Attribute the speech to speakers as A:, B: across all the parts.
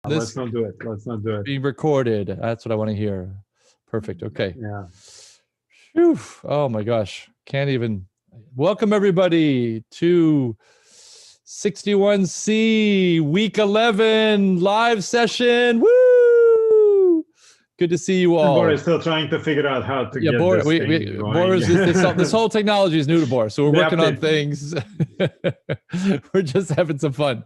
A: Let's not do it. Let's not do it.
B: Being recorded. That's what I want to hear. Perfect. Okay.
A: Yeah.
B: Whew. Oh my gosh. Can't even. Welcome everybody to 61C week 11 live session. Woo! Good to see you all.
A: Boris is still trying to figure out how to get this thing going.
B: Boris, this whole technology is new to Boris, so we're working on things. We're just having some fun.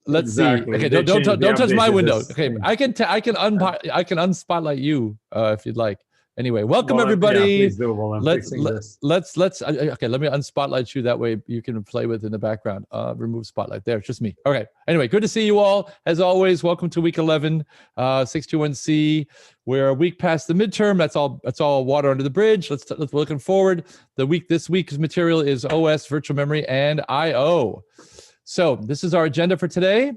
B: Let's see. Okay, don't touch my window. Okay, I can unspotlight you if you'd like. Anyway, welcome everybody.
A: Yeah, please do while I'm fixing this.
B: Let's okay, let me unspotlight you, that way you can play with in the background. Remove spotlight. There, it's just me. Okay. Anyway, good to see you all. As always, welcome to week 11, 61C. We're a week past the midterm. That's all water under the bridge. Let's looking forward. This week's material is OS, virtual memory, and IO. So this is our agenda for today.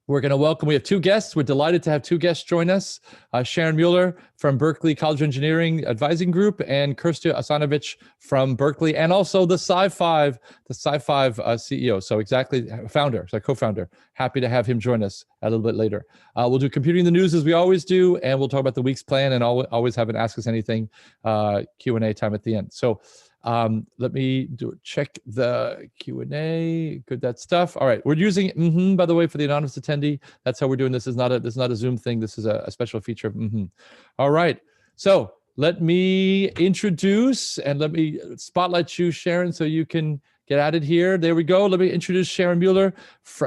B: We're going to welcome, we have two guests. We're delighted to have two guests join us. Sharon Mueller from Berkeley College of Engineering Advising Group and Kirsty Asanovich from Berkeley, and also the SciFi CEO. So exactly, founder, so co-founder. Happy to have him join us a little bit later. We'll do computing the news as we always do, and we'll talk about the week's plan, and always have an Ask Us Anything Q&A time at the end. So let me check the Q&A. Good, that stuff. All right, we're using by the way, for the anonymous attendee. That's how we're doing this. This is not a Zoom thing. This is a special feature of All right, so let me introduce and let me spotlight you, Sharon, so you can get at it here. There we go. Let me introduce Sharon Mueller,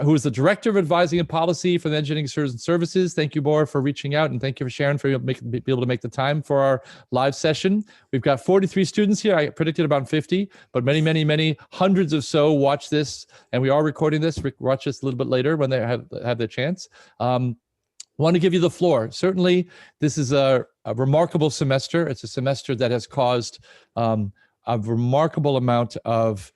B: who is the Director of Advising and Policy for the Engineering Services. Thank you, Bor, for reaching out, and thank you for Sharon for being able to make the time for our live session. We've got 43 students here. I predicted about 50, but many hundreds of so watch this, and we are recording this. Watch this a little bit later when they have their chance. Want to give you the floor. Certainly, this is a remarkable semester. It's a semester that has caused a remarkable amount of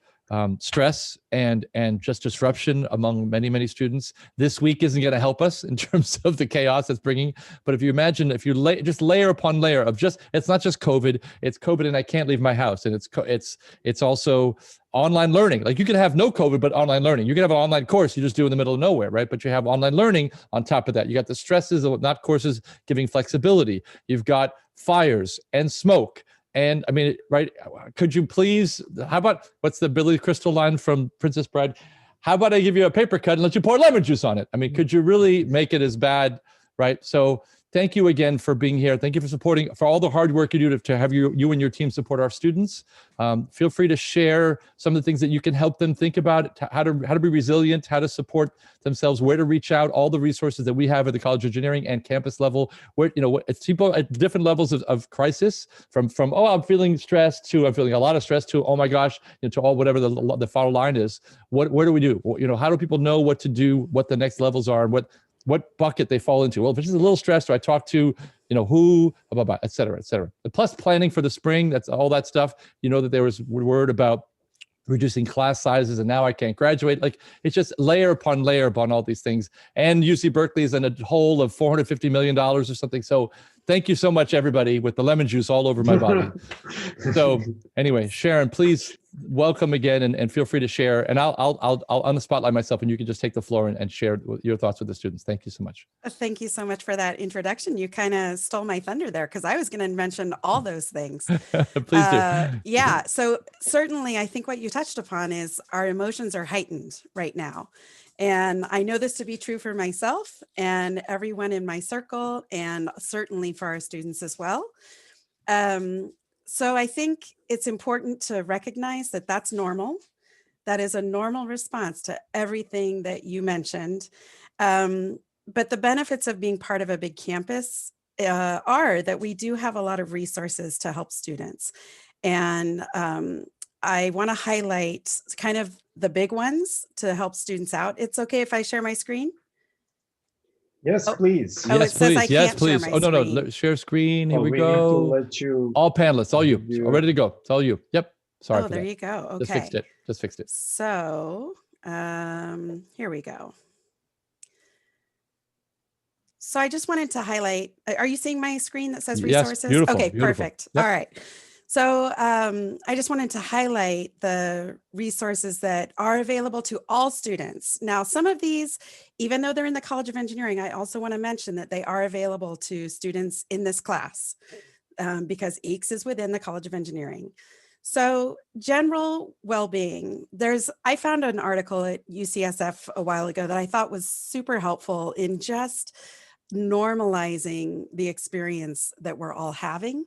B: stress and just disruption among many students. This week isn't going to help us in terms of the chaos it's bringing. But if you imagine, if you just layer upon layer of it's not just COVID, it's COVID and I can't leave my house, and it's also online learning. Like you could have no COVID, but online learning. You could have an online course you just do in the middle of nowhere, right? But you have online learning on top of that. You got the stresses of not courses giving flexibility. You've got fires and smoke. And I mean, right, could you please, how about, what's the Billy Crystal line from Princess Bride? How about I give you a paper cut and let you pour lemon juice on it? I mean, could you really make it as bad, right? So thank you again for being here. Thank you for supporting, for all the hard work you do to have you and your team support our students. Feel free to share some of the things that you can help them think about, how to be resilient, how to support themselves, where to reach out, all the resources that we have at the College of Engineering and campus level, where, it's people at different levels of crisis, from oh, I'm feeling stressed, to I'm feeling a lot of stress, to oh my gosh, to all whatever the follow line is. Where do we do? How do people know what to do, what the next levels are, and what bucket they fall into? Well, if it's just a little stressed, do I talk to, who, blah, blah, et cetera, et cetera. Plus planning for the spring, that's all that stuff. That there was word about reducing class sizes and now I can't graduate. Like, it's just layer upon all these things. And UC Berkeley is in a hole of $450 million or something. So thank you so much, everybody, with the lemon juice all over my body. So anyway, Sharon, please welcome again, and feel free to share. And I'll on the spotlight myself, and you can just take the floor and share your thoughts with the students. Thank you so much.
C: Thank you so much for that introduction. You kind of stole my thunder there, because I was going to mention all those things.
B: Please do.
C: Yeah. So certainly, I think what you touched upon is our emotions are heightened right now. And I know this to be true for myself and everyone in my circle, and certainly for our students as well. So I think it's important to recognize that that's normal. That is a normal response to everything that you mentioned. But the benefits of being part of a big campus are that we do have a lot of resources to help students. And I want to highlight kind of the big ones to help students out. It's okay if I share my screen?
A: Yes, please.
C: Oh,
B: yes,
C: it says
B: please.
C: I
B: Yes,
C: can't
B: please.
C: share my
B: Oh, no.
C: screen.
B: Share screen. Here we
A: We
B: go.
A: need to let you.
B: All panelists, all you. All ready to go. It's all you. Yep. Sorry
C: Oh,
B: for
C: there
B: that.
C: you go. Okay.
B: Just fixed it.
C: So here we go. So I just wanted to highlight, are you seeing my screen that says resources?
B: Yes, beautiful.
C: Okay,
B: beautiful.
C: perfect.
B: Yep.
C: All right. So I just wanted to highlight the resources that are available to all students. Now, some of these, even though they're in the College of Engineering, I also want to mention that they are available to students in this class because EECS is within the College of Engineering. So general well-being, I found an article at UCSF a while ago that I thought was super helpful in just normalizing the experience that we're all having.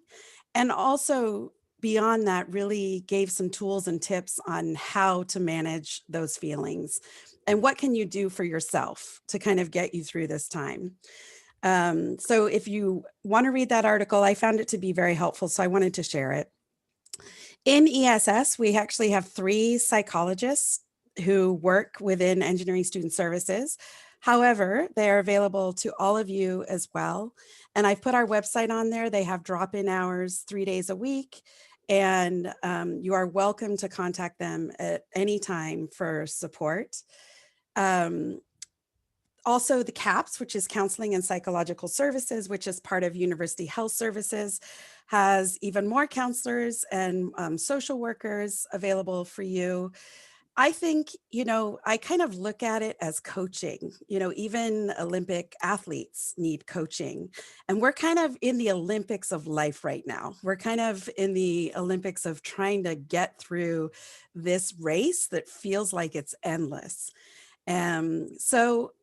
C: And also beyond that, really gave some tools and tips on how to manage those feelings and what can you do for yourself to kind of get you through this time. So if you want to read that article, I found it to be very helpful, so I wanted to share it. In ESS, we actually have 3 psychologists who work within Engineering Student Services. However, they are available to all of you as well. And I've put our website on there. They have drop-in hours 3 days a week. And you are welcome to contact them at any time for support. Also the CAPS, which is Counseling and Psychological Services, which is part of University Health Services, has even more counselors and social workers available for you. I think, I kind of look at it as coaching. Even Olympic athletes need coaching. And we're kind of in the Olympics of life right now. We're kind of in the Olympics of trying to get through this race that feels like it's endless. So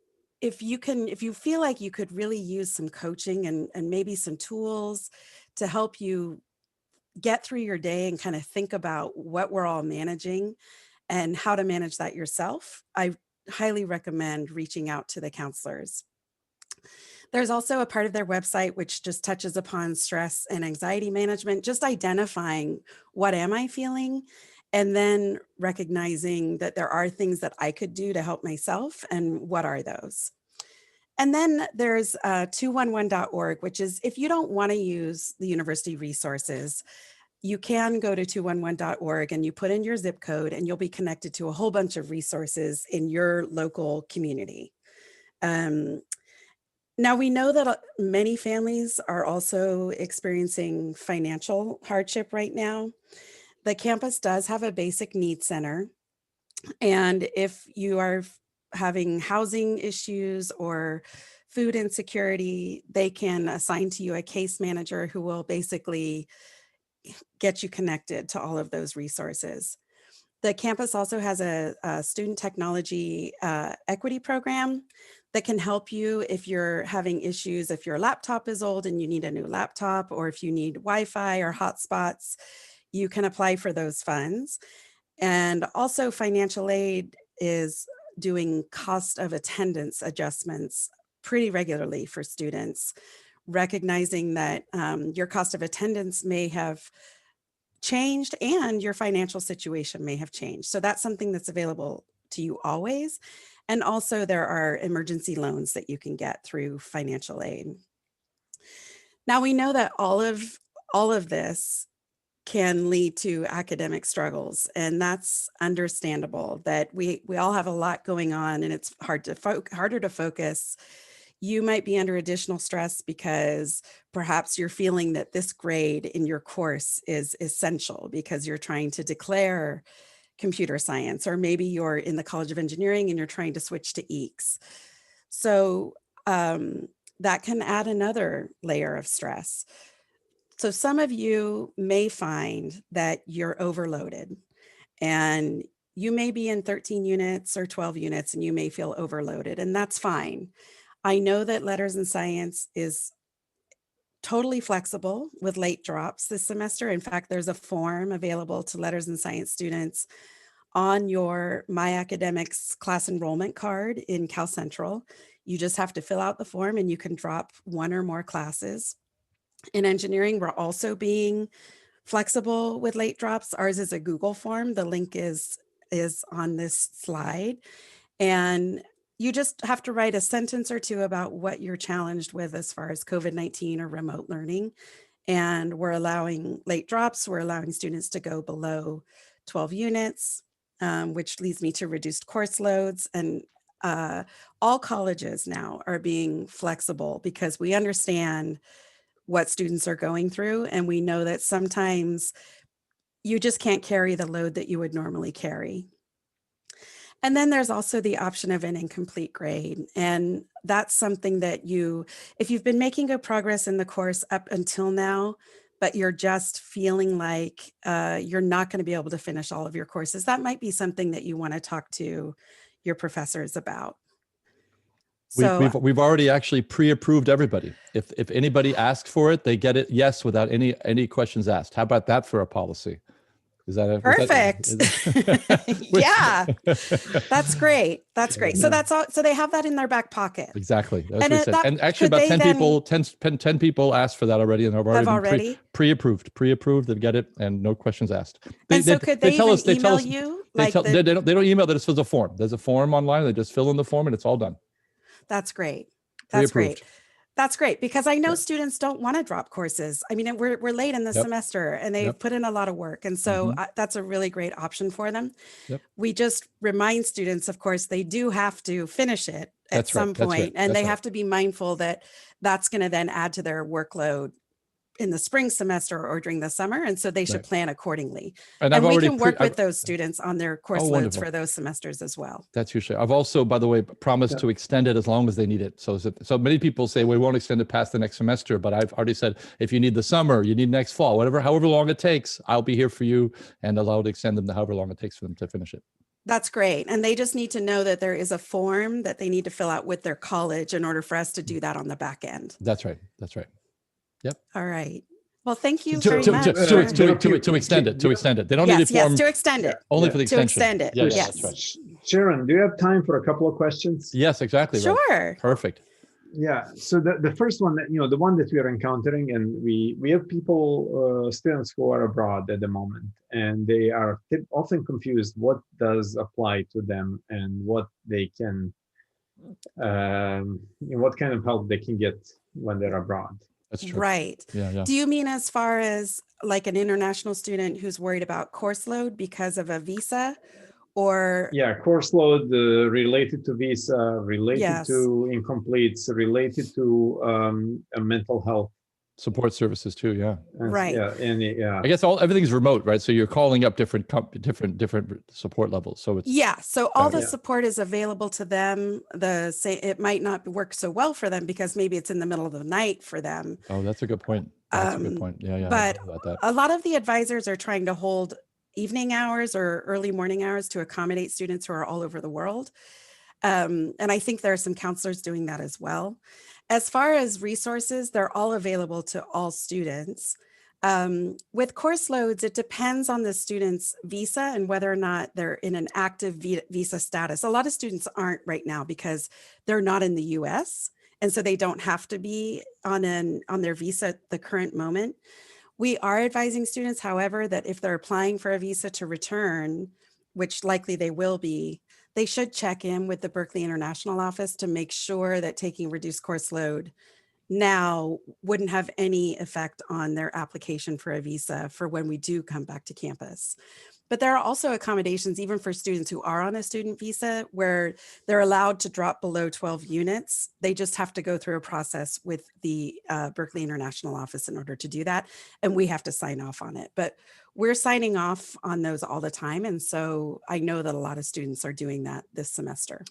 C: if you feel like you could really use some coaching and maybe some tools to help you get through your day and kind of think about what we're all managing and how to manage that yourself, I highly recommend reaching out to the counselors. There's also a part of their website which just touches upon stress and anxiety management, just identifying what am I feeling, and then recognizing that there are things that I could do to help myself, and what are those? And then there's 211.org, which is if you don't want to use the university resources, you can go to 211.org and you put in your zip code and you'll be connected to a whole bunch of resources in your local community. Now we know that many families are also experiencing financial hardship right now. The campus does have a basic needs center. And if you are having housing issues or food insecurity, they can assign to you a case manager who will basically get you connected to all of those resources. The campus also has a student technology equity program that can help you if you're having issues, if your laptop is old and you need a new laptop, or if you need Wi-Fi or hotspots, you can apply for those funds. And also financial aid is doing cost of attendance adjustments pretty regularly for students, recognizing that your cost of attendance may have changed and your financial situation may have changed. So that's something that's available to you always. And also there are emergency loans that you can get through financial aid. Now we know that all of this can lead to academic struggles, and that's understandable, that we all have a lot going on and it's harder to focus. You might be under additional stress because perhaps you're feeling that this grade in your course is essential because you're trying to declare computer science, or maybe you're in the College of Engineering and you're trying to switch to EECS. So that can add another layer of stress. So some of you may find that you're overloaded and you may be in 13 units or 12 units and you may feel overloaded, and that's fine. I know that Letters in Science is totally flexible with late drops this semester. In fact, there's a form available to Letters in Science students on your My Academics class enrollment card in Cal Central. You just have to fill out the form and you can drop one or more classes. In engineering, we're also being flexible with late drops. Ours is a Google form. The link is on this slide. And you just have to write a sentence or two about what you're challenged with as far as COVID-19 or remote learning. And we're allowing late drops. We're allowing students to go below 12 units, which leads me to reduced course loads. And all colleges now are being flexible because we understand what students are going through. And we know that sometimes you just can't carry the load that you would normally carry. And then there's also the option of an incomplete grade. And that's something that if you've been making good progress in the course up until now, but you're just feeling like you're not going to be able to finish all of your courses, that might be something that you want to talk to your professors about. So
B: we've already actually pre-approved everybody. If anybody asks for it, they get it yes without any questions asked. How about that for a policy? Is that
C: perfect? Yeah, that's great. That's great. So that's all. So they have that in their back pocket.
B: Exactly. That's and actually, about 10 people asked for that already, and have already pre-approved. They get it, and no questions asked.
C: They tell us. They tell you.
B: They don't email that. It fills a form. There's a form online. They just fill in the form, and it's all done.
C: That's great. That's great. That's great, because I know students don't want to drop courses. I mean, we're late in the semester and they've put in a lot of work. And so that's a really great option for them. We just remind students, of course, they do have to finish it at some point, and they have to be mindful that that's going to then add to their workload in the spring semester or during the summer. And so they should plan accordingly. And we can work with those students on their course loads for those semesters as well.
B: That's usually, I've also, by the way, promised to extend it as long as they need it. So many people say, we won't extend it past the next semester, but I've already said, if you need the summer, you need next fall, however long it takes, I'll be here for you and allow to extend them to however long it takes for them to finish it.
C: That's great. And they just need to know that there is a form that they need to fill out with their college in order for us to do that on the back end.
B: That's right. Yep.
C: All right. Well, thank you very much.
B: To extend it. They don't need a form.
C: Yes, to extend it.
B: Only for the extension.
C: To extend it. Yes.
B: That's right.
A: Sharon, do you have time for a couple of questions?
B: Yes, exactly.
C: Sure.
B: Right. Perfect.
A: Yeah. So the first one that, the one that we are encountering, and we have people, students who are abroad at the moment, and they are often confused what does apply to them and what they can, what kind of help they can get when they're abroad.
B: That's true.
C: Right.
B: Yeah.
C: Do you mean as far as like an international student who's worried about course load because of a visa, or?
A: Yeah, course load related to visa, related to incompletes, related to mental health.
B: Support services too, yeah.
C: Right.
A: Yeah.
B: I guess everything's remote, right? So you're calling up different support levels. So it's
C: so all the support is available to them. It might not work so well for them because maybe it's in the middle of the night for them.
B: Oh, that's a good point. Yeah.
C: But a lot of the advisors are trying to hold evening hours or early morning hours to accommodate students who are all over the world. And I think there are some counselors doing that as well. As far as resources, they're all available to all students. With course loads, it depends on the student's visa and whether or not they're in an active visa status. A lot of students aren't right now because they're not in the US, and so they don't have to be on their visa at the current moment. We are advising students, however, that if they're applying for a visa to return, which likely they will be, they should check in with the Berkeley International Office to make sure that taking reduced course load now wouldn't have any effect on their application for a visa for when we do come back to campus. But there are also accommodations, even for students who are on a student visa, where they're allowed to drop below 12 units. They just have to go through a process with the Berkeley International Office in order to do that. And we have to sign off on it. But we're signing off on those all the time. And so I know that a lot of students are doing that this semester.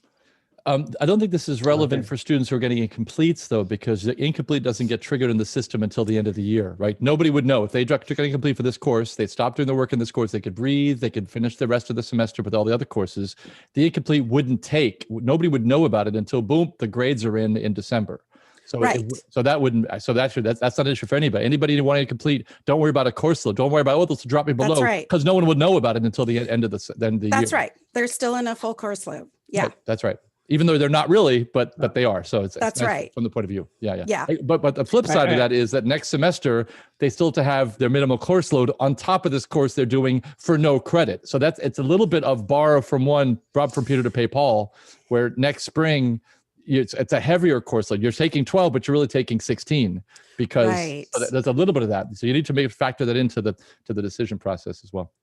B: I don't think this is relevant for students who are getting incompletes, though, because the incomplete doesn't get triggered in the system until the end of the year, right? Nobody would know. If they got incomplete for this course, they'd stop doing the work in this course, they could breathe, they could finish the rest of the semester with all the other courses. The incomplete wouldn't nobody would know about it until, boom, the grades are in December. So, that's not an issue for anybody. Anybody wanting to complete, don't worry about a course load. Don't worry about, this will drop me below. That's right. Because no one would know about it until the end of the year.
C: That's right. They're still in a full course load. Yeah.
B: Right. That's right. Even though they're not really, but they are. So it's
C: that's
B: nice
C: right
B: from the point of view. Yeah.
C: But
B: the flip side of that is that next semester they still have to have their minimal course load on top of this course they're doing for no credit. So it's a little bit of borrow from one, rob from Peter to pay Paul, where next spring it's a heavier course load. You're taking 12, but you're really taking 16 because there's a little bit of that. So you need to factor that into the decision process as well.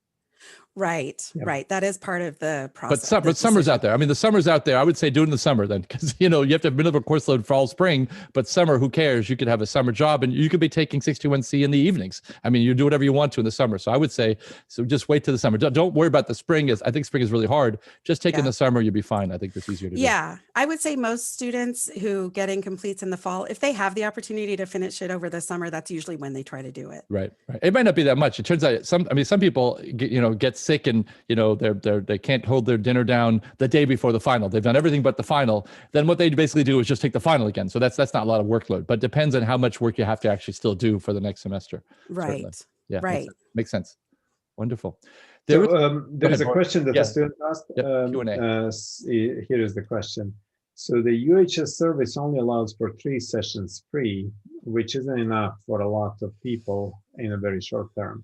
C: Right,
A: Yep.
C: right. That is part of the process.
B: But summer's out there. I mean, the summer's out there. I would say do it in the summer then, because you have to have a bit of a course load fall, spring. But summer, who cares? You could have a summer job, and you could be taking 61C in the evenings. I mean, you do whatever you want to in the summer. So I would say, so just wait till the summer. Don't worry about the spring. I think spring is really hard. Just take in the summer, you'll be fine. I think that's easier to do.
C: Yeah, I would say most students who get incompletes in the fall, if they have the opportunity to finish it over the summer, that's usually when they try to do it.
B: Right. It might not be that much. It turns out some people get sick and they can't hold their dinner down the day before the final. They've done everything but the final. Then what they basically do is just take the final again. So that's not a lot of workload, but depends on how much work you have to actually still do for the next semester.
C: Right.
B: Certainly. Yeah.
C: Right.
B: Makes sense. Wonderful.
A: There's a question that the student asked.
B: Q&A.
A: Here is the question. So the UHS service only allows for 3 sessions free, which isn't enough for a lot of people in a very short term.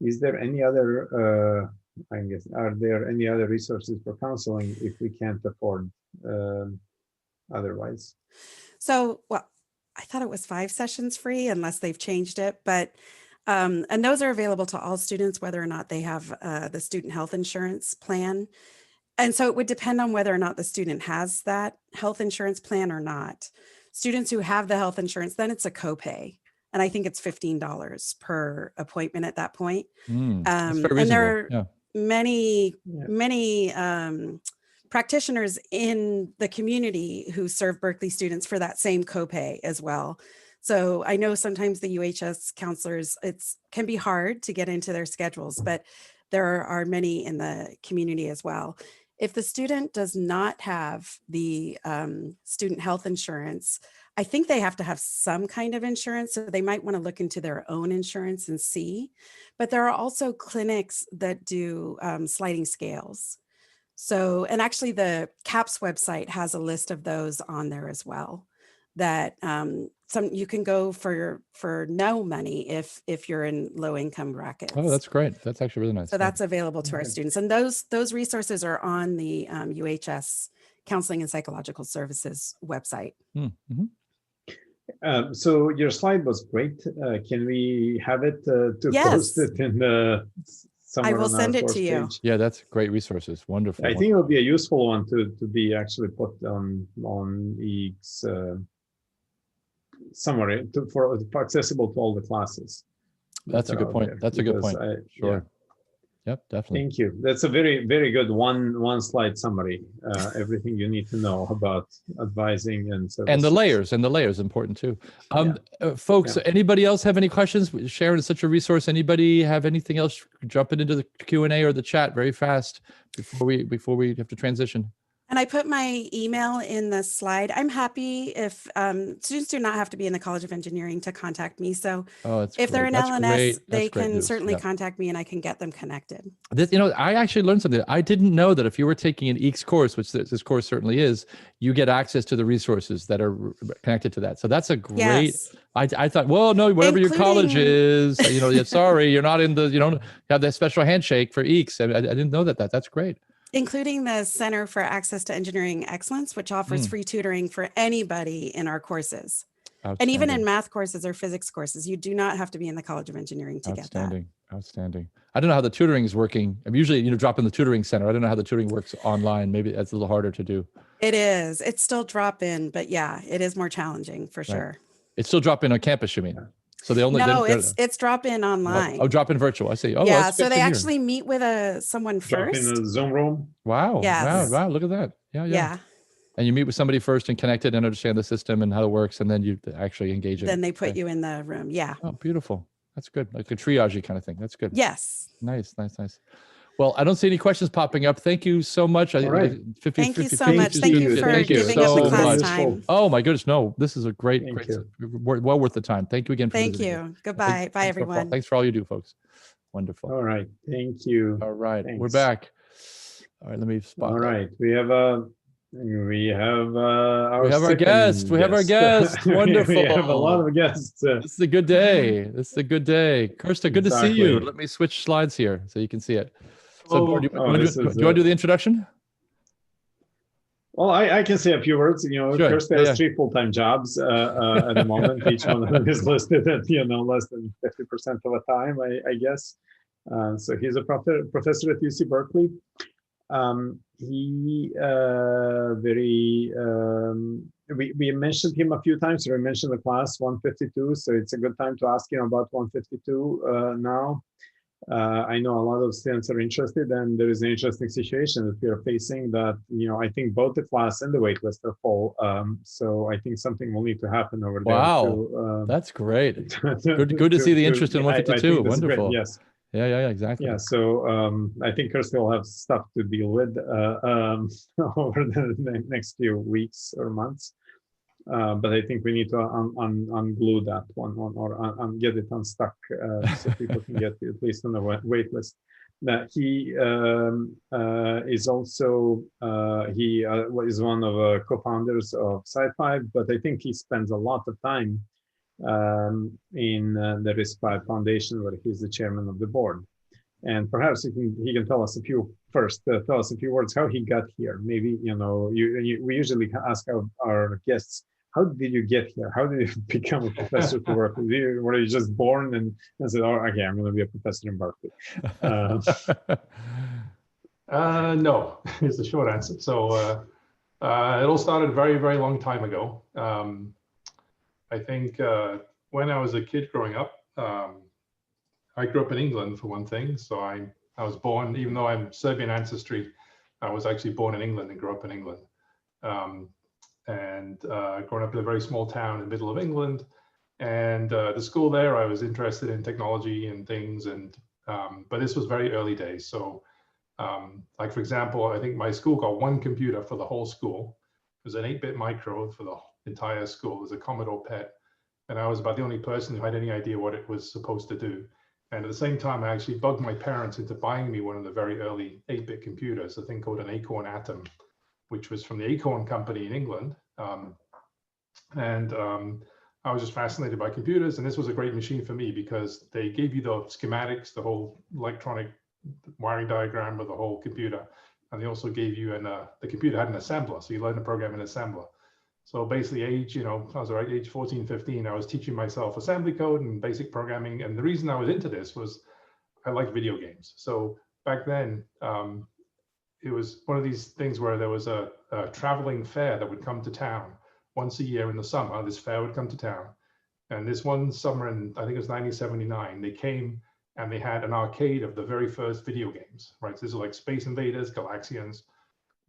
A: Is there any other, are there any other resources for counseling if we can't afford otherwise?
C: So, well, I thought it was 5 sessions free unless they've changed it, but and those are available to all students, whether or not they have the student health insurance plan. And so it would depend on whether or not the student has that health insurance plan or not. Students who have the health insurance, then it's a copay. And I think it's $15 per appointment at that point.
B: That's very reasonable.
C: And there are many practitioners in the community who serve Berkeley students for that same copay as well. So I know sometimes the UHS counselors, it can be hard to get into their schedules, but there are many in the community as well. If the student does not have the student health insurance, I think they have to have some kind of insurance. So they might want to look into their own insurance and see. But there are also clinics that do sliding scales. So, and actually the CAPS website has a list of those on there as well, that you can go for no money if you're in low income brackets.
B: Oh, that's great. That's actually really nice.
C: So that's available to our students. And those resources are on the UHS Counseling and Psychological Services website.
B: Mm-hmm.
A: So your slide was great. Can we have it to post it in the somewhere?
C: I will send it to you.
A: Page?
B: Yeah, that's great resources. Wonderful.
A: I think it would be a useful one to be actually put on EEG's somewhere for accessible to all the classes.
B: That's a good point. That's a good point. Sure. Yep, definitely.
A: Thank you. That's a very, very good one slide summary. Everything you need to know about advising and services.
B: And the layers important too. Folks, anybody else have any questions? Sharon is such a resource. Anybody have anything else? Jumping into the Q&A or the chat very fast before we have to transition.
C: And I put my email in the slide. I'm happy if students do not have to be in the College of Engineering to contact me. So if they're in LNS, they can certainly contact me and I can get them connected.
B: I actually learned something. I didn't know that if you were taking an EECS course, which this course certainly is, you get access to the resources that are connected to that. So that's a great, yes. I thought, well, no, whatever your college is, sorry, you're not in you don't have that special handshake for EECS. I didn't know that. That's great.
C: Including the Center for Access to Engineering Excellence, which offers free tutoring for anybody in our courses. And even in math courses or physics courses, you do not have to be in the College of Engineering to get that.
B: Outstanding. I don't know how the tutoring is working. I'm usually, drop in the tutoring center. I don't know how the tutoring works online. Maybe that's a little harder to do.
C: It is. It's still drop in, but yeah, it is more challenging for sure.
B: It's still drop in on campus, you mean? So
C: it's drop in online.
B: Oh, drop in virtual. I see. Oh,
C: yeah. So they actually meet with someone first.
A: Drop in a Zoom room.
B: Wow.
C: Yes.
B: Wow. Look at that. Yeah. And you meet with somebody first and connect it and understand the system and how it works, and then you actually engage it.
C: Then they put you in the room. Yeah.
B: Oh, beautiful. That's good. Like a triage kind of thing. That's good.
C: Yes.
B: Nice. Well, I don't see any questions popping up. Thank you so much.
C: All right. Thank you so much. Thank you for giving us the class time.
B: Oh my goodness. No, this is a great, well worth the time. Thank you again.
C: Thank you. Goodbye. Bye, everyone.
B: Thanks for all you do, folks. Wonderful.
A: All right. Thank you.
B: All right. Thanks. We're back. All right. Let me spot.
A: All right. We have our
B: guest. We have our guest. Wonderful.
A: We have a lot of guests.
B: This is a good day. Kirsta, good to see you. Let me switch slides here so you can see it. So do you want to do the introduction?
A: Well, I can say a few words. Kirsta has 3 full-time jobs at the moment. Each one of them is listed at less than 50% of the time, I guess. So he's a professor at UC Berkeley. We mentioned him a few times. We mentioned the class 152, so it's a good time to ask him about 152 now. I know a lot of students are interested, and there is an interesting situation that we are facing that, I think both the class and the waitlist are full. So I think something will need to happen over there.
B: Wow, that's great. Good to see the interest in 152. Wonderful.
A: Yes.
B: Yeah, exactly.
A: Yeah, so I think Kirsty will have stuff to deal with over the next few weeks or months. But I think we need to unglue that one or get it unstuck so people can get at least on the wait list. He is also is one of the co-founders of SciFi, but I think he spends a lot of time in the RISC-V Foundation, where he's the chairman of the board. And perhaps he can tell us a few words how he got here. Maybe we usually ask our guests, how did you get here? How did you become a professor to work with you? Were you just born and said, "Oh, okay, I'm going to be a professor in Berkeley"?
D: No, is the short answer. So it all started a very, very long time ago. I think when I was a kid growing up, I grew up in England for one thing. So I was born, even though I'm Serbian ancestry, I was actually born in England and grew up in England. Growing up in a very small town in the middle of England. And the school there, I was interested in technology and things. But this was very early days. So like, for example, I think my school got one computer for the whole school. It was an 8-bit micro for the entire school. It was a Commodore PET. And I was about the only person who had any idea what it was supposed to do. And at the same time, I actually bugged my parents into buying me one of the very early 8-bit computers, a thing called an Acorn Atom, which was from the Acorn company in England. I was just fascinated by computers. And this was a great machine for me because they gave you the schematics, the whole electronic wiring diagram of the whole computer. And they also gave you, the computer had an assembler. So you learn to program in assembler. So basically age 14, 15, I was teaching myself assembly code and basic programming. And the reason I was into this was I like video games. So back then, it was one of these things where there was a traveling fair that would come to town once a year in the summer. This fair would come to town. And this one summer in, I think it was 1979, they came and they had an arcade of the very first video games, right? So this is like Space Invaders, Galaxians.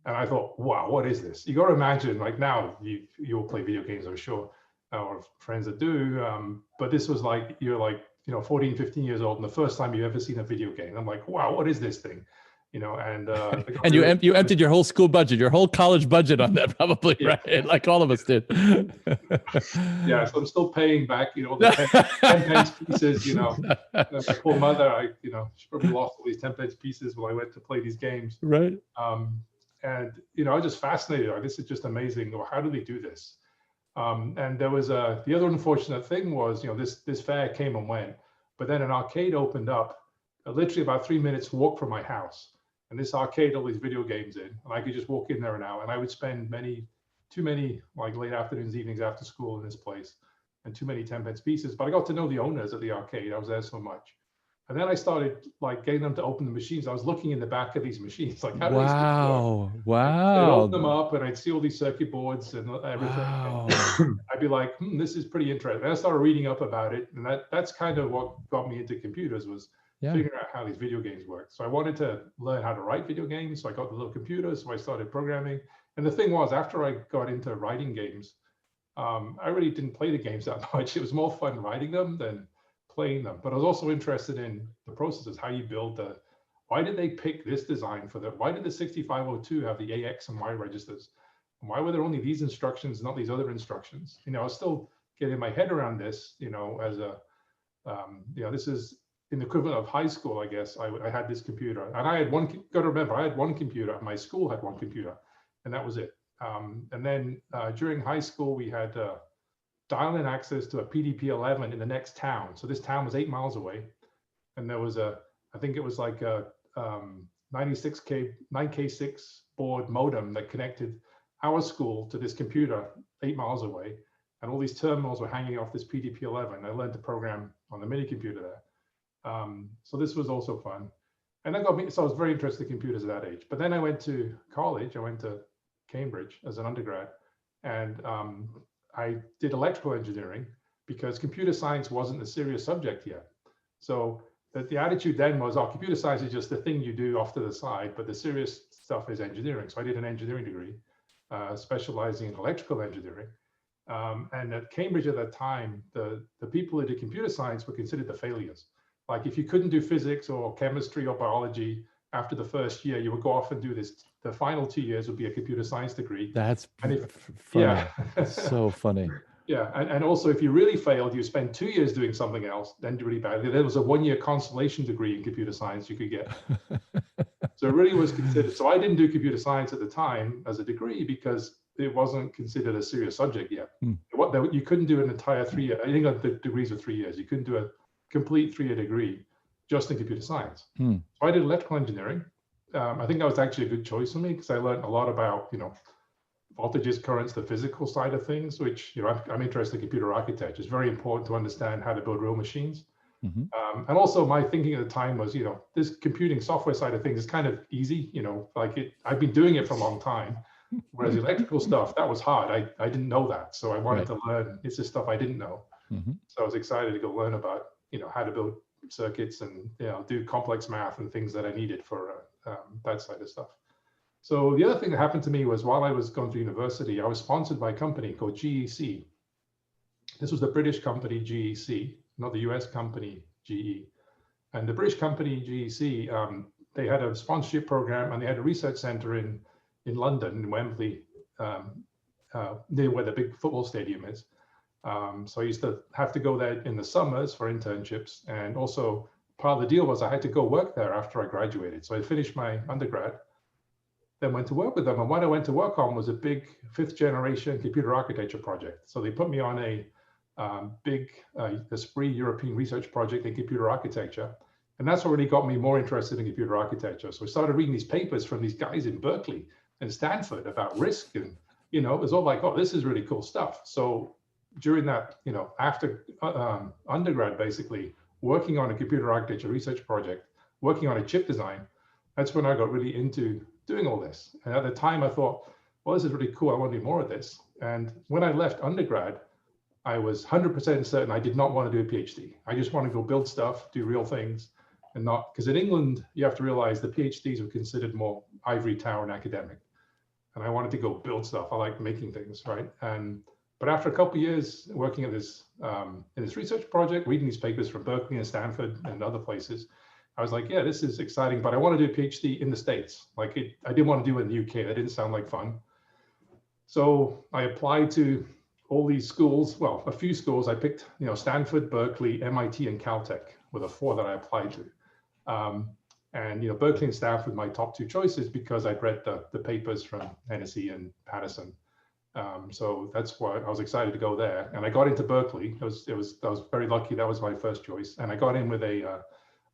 D: And I thought, wow, what is this? You got to imagine, like now you'll play video games, I'm sure, or friends that do. But this was like, you're like, 14, 15 years old, and the first time you've ever seen a video game. I'm like, wow, what is this thing? And
B: you emptied your whole school budget, your whole college budget on that, probably, yeah. Right? Like all of us did.
D: Yeah, so I'm still paying back, the 10 pence pieces. My poor mother, she probably lost all these 10 pence pieces when I went to play these games.
B: Right.
D: I was just fascinated. Like, this is just amazing. How do they do this? And there was the other unfortunate thing was, this fair came and went, but then an arcade opened up, literally about 3 minutes walk from my house. And this arcade, all these video games in, and I could just walk in there now. And I would spend too many like late afternoons, evenings after school in this place, and too many 10 pence pieces. But I got to know the owners of the arcade. I was there so much. And then I started like getting them to open the machines. I was looking in the back of these machines, like how do these things work?
B: Wow.
D: I'd open them up and I'd see all these circuit boards and everything.
B: Wow.
D: And I'd be like, this is pretty interesting. And I started reading up about it. And that's kind of what got me into computers, was figuring out how these video games work. So I wanted to learn how to write video games. So I got the little computer. So I started programming. And the thing was, after I got into writing games, I really didn't play the games that much. It was more fun writing them than playing them. But I was also interested in the processes, how you build why did they pick this design why did the 6502 have the AX and Y registers? And why were there only these instructions, not these other instructions? I was still getting my head around this, as this is in the equivalent of high school, I guess. I had this computer, and I had got to remember, I had one computer. My school had one computer, and that was it. And then during high school, we had dial-in access to a PDP-11 in the next town. So this town was 8 miles away, and there was I think it was like a 9K6 board modem that connected our school to this computer 8 miles away, and all these terminals were hanging off this PDP-11. I learned to program on the mini computer there. So this was also fun. And that got me, so I was very interested in computers at that age. But then I went to college. I went to Cambridge as an undergrad, and I did electrical engineering because computer science wasn't a serious subject yet. So the attitude then was, oh, computer science is just the thing you do off to the side, but the serious stuff is engineering. So I did an engineering degree, specializing in electrical engineering. And at Cambridge at that time, the people who did computer science were considered the failures. Like if you couldn't do physics or chemistry or biology after the first year, you would go off and do this. The final 2 years would be a computer science degree.
B: That's funny.
D: Yeah.
B: So funny.
D: Yeah, and also if you really failed, you spend 2 years doing something else, then do really badly. There was a 1-year consolation degree in computer science you could get. So it really was considered. So I didn't do computer science at the time as a degree because it wasn't considered a serious subject yet. You couldn't do an entire 3 year. I think the degrees were 3 years. You couldn't do a complete 3-year degree just in computer science. So I did electrical engineering. I think that was actually a good choice for me because I learned a lot about, voltages, currents, the physical side of things, which, I'm interested in computer architecture. It's very important to understand how to build real machines. And also my thinking at the time was, this computing software side of things is kind of easy, I've been doing it for a long time. Whereas the electrical stuff, that was hard. I didn't know that. So I wanted to learn. It's the stuff I didn't know. So I was excited to go learn about, how to build circuits and, do complex math and things that I needed for that side of stuff. So the other thing that happened to me was while I was going to university, I was sponsored by a company called GEC. This was the British company GEC, not the US company GE. And the British company GEC, they had a sponsorship program and they had a research center in London, in Wembley, near where the big football stadium is. So I used to have to go there in the summers for internships. And also part of the deal was I had to go work there after I graduated. So I finished my undergrad, then went to work with them. And what I went to work on was a big 5th generation computer architecture project. So they put me on a big Esprit European research project in computer architecture. And that's what really got me more interested in computer architecture. So I started reading these papers from these guys in Berkeley and Stanford about risk. And, it was all like, oh, this is really cool stuff. So during that, after undergrad, basically working on a computer architecture research project, working on a chip design, that's when I got really into doing all this. And at the time I thought, well, this is really cool. I want to do more of this. And when I left undergrad, I was 100% certain I did not want to do a PhD. I just want to go build stuff, do real things, and not, because in England, you have to realize the PhDs were considered more ivory tower and academic. And I wanted to go build stuff. I like making things, right? But after a couple of years working at this in this research project, reading these papers from Berkeley and Stanford and other places, I was like, yeah, this is exciting, but I want to do a PhD in the States. I didn't want to do it in the UK. That didn't sound like fun. So I applied to all these schools, well, a few schools. I picked, Stanford, Berkeley, MIT, and Caltech were the 4 that I applied to. And Berkeley and Stanford were my top 2 choices because I'd read the papers from Hennessy and Patterson. So that's why I was excited to go there. And I got into Berkeley. I was very lucky. That was my first choice. And I got in with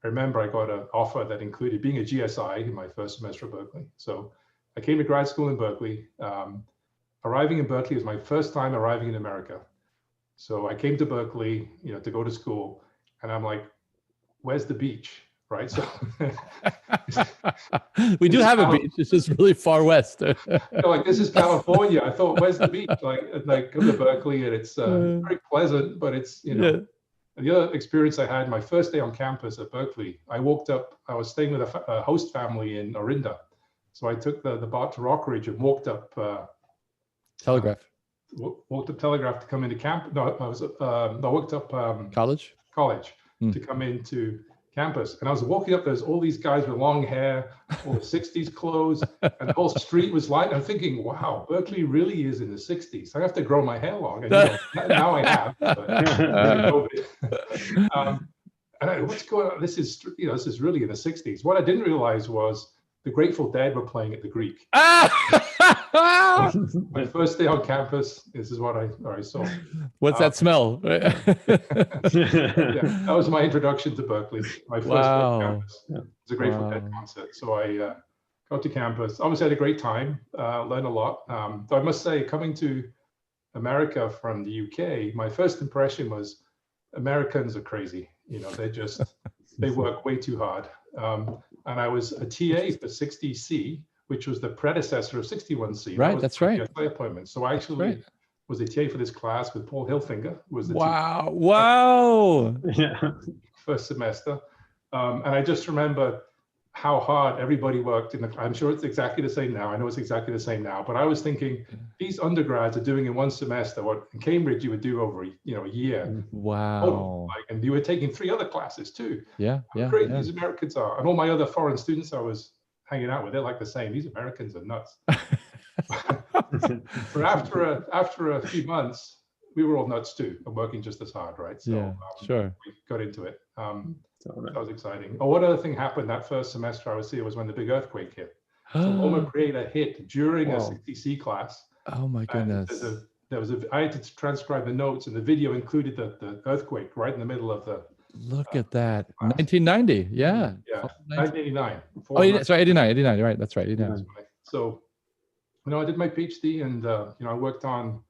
D: I remember I got an offer that included being a GSI in my first semester at Berkeley. So I came to grad school in Berkeley. Arriving in Berkeley was my first time arriving in America. So I came to Berkeley, to go to school, and I'm like, where's the beach? Right. So
B: we do have a beach. It's just really far west.
D: This is California. I thought, where's the beach? Like come to Berkeley and it's very pleasant, but it's, The other experience I had, my first day on campus at Berkeley, I was staying with a host family in Orinda. So I took the BART to Rockridge and walked up
B: Telegraph.
D: Walked up Telegraph to come into camp. No, I walked up
B: College
D: to come into campus. And I was walking up, there's all these guys with long hair, all the 60s clothes, and the whole street was light. I'm thinking, wow, Berkeley really is in the 60s. I have to grow my hair long. And now I have. And what's going on? This is really in the 60s. What I didn't realize was the Grateful Dead were playing at the Greek. My first day on campus, this is what I saw.
B: What's that smell?
D: Yeah, that was my introduction to Berkeley. My first day on campus. It was a Grateful Dead concert. So I got to campus. Obviously, had a great time. Learned a lot. Though I must say, coming to America from the UK, my first impression was Americans are crazy. They're just They work way too hard. And I was a TA for 60C, which was the predecessor of 61C.
B: Right, that's right.
D: My appointment. So I actually was a TA for this class with Paul Hilfinger, who was the
B: wow, wow.
D: first semester. And I just remember how hard everybody worked in the, I'm sure it's exactly the same now. I know it's exactly the same now, but I was thinking these undergrads are doing in one semester what in Cambridge you would do over, a year.
B: Wow.
D: And you were taking 3 other classes too.
B: Yeah.
D: How great these Americans are. And all my other foreign students I was hanging out with, they're like the same. These Americans are nuts. But after a few months, we were all nuts too, and working just as hard, right? So
B: sure.
D: We got into it. That was exciting. Oh, one other thing happened that first semester I was here was when the big earthquake hit. So Loma Creator hit during a 60C class.
B: Oh my goodness.
D: I had to transcribe the notes, and the video included the earthquake right in the middle of the.
B: Look at that. 1990. Yeah.
D: Yeah. 1989.
B: Oh, sorry, 89. Right. That's right. 89.
D: So, I did my PhD, and I worked on